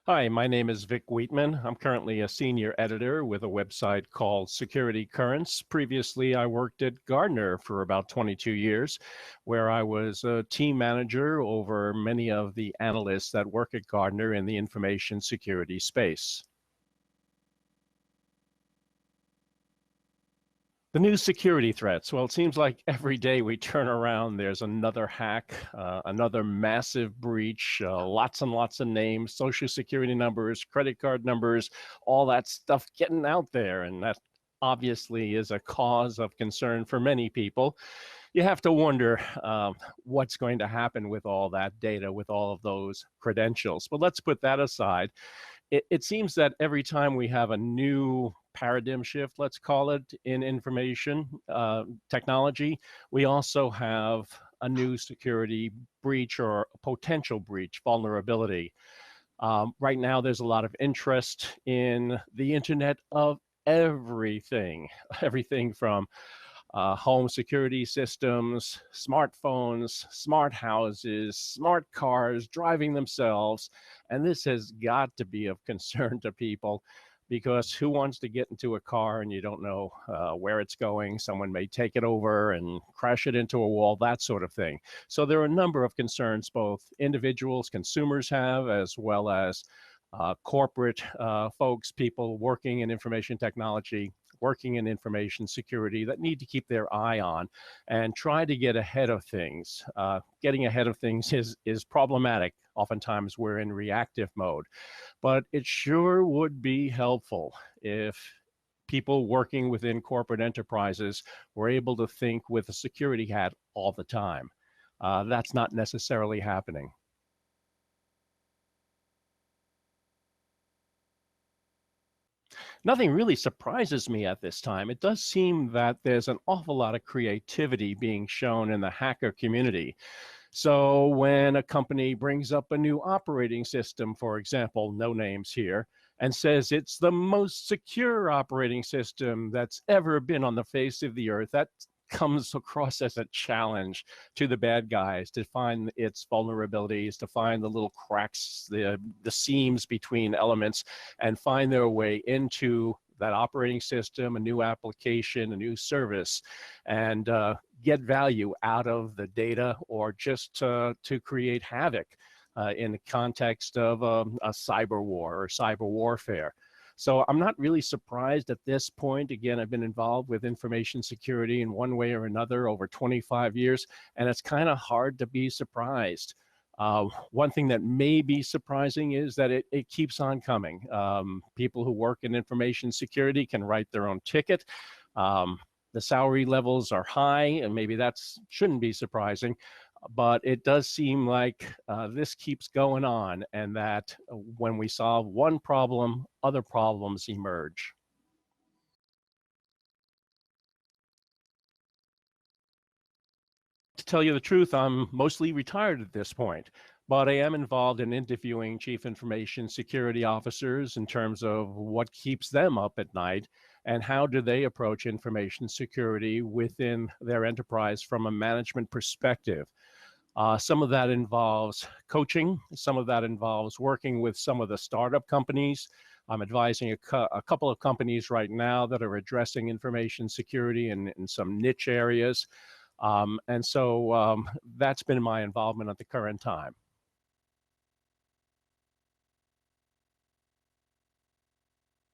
Hi, my name is Vic Wheatman. I'm currently a senior editor with a website called Security Currents. Previously, I worked at Gartner for about 22 years, where I was a team manager over many of the analysts that work at Gartner in the information security space. The new security threats. Well, it seems like every day we turn around, there's another hack, another massive breach, lots and lots of names, social security numbers, credit card numbers, all that stuff getting out there. And that obviously is a cause of concern for many people. You have to wonder what's going to happen with all that data, with all of those credentials. But let's put that aside. It seems that every time we have a new paradigm shift, let's call it, in information technology, we also have a new security breach or a potential breach vulnerability. Right now, there's a lot of interest in the Internet of everything, everything from home security systems, smartphones, smart houses, smart cars, driving themselves. And this has got to be of concern to people because who wants to get into a car and you don't know where it's going? Someone may take it over and crash it into a wall, that sort of thing. So there are a number of concerns both individuals, consumers have, as well as corporate folks, people working in information technology, working in information security that need to keep their eye on and try to get ahead of things. Getting ahead of things is problematic. Oftentimes we're in reactive mode, but it sure would be helpful if people working within corporate enterprises were able to think with a security hat all the time. That's not necessarily happening. Nothing really surprises me at this time. It does seem that there's an awful lot of creativity being shown in the hacker community. So when a company brings up a new operating system, for example, no names here, and says it's the most secure operating system that's ever been on the face of the earth, that comes across as a challenge to the bad guys to find its vulnerabilities, to find the little cracks, the seams between elements, and find their way into that operating system, a new application, a new service, and get value out of the data, or just to create havoc in the context of a cyber war or cyber warfare. So I'm not really surprised at this point. Again, I've been involved with information security in one way or another over 25 years, and it's kind of hard to be surprised. One thing that may be surprising is that it keeps on coming. People who work in information security can write their own ticket. The salary levels are high, and maybe that shouldn't be surprising, but it does seem like this keeps going on, and that when we solve one problem, other problems emerge. To tell you the truth, I'm mostly retired at this point, but I am involved in interviewing chief information security officers in terms of what keeps them up at night and how do they approach information security within their enterprise from a management perspective. Some of that involves coaching. Some of that involves working with some of the startup companies. I'm advising a couple of companies right now that are addressing information security in some niche areas. And so that's been my involvement at the current time.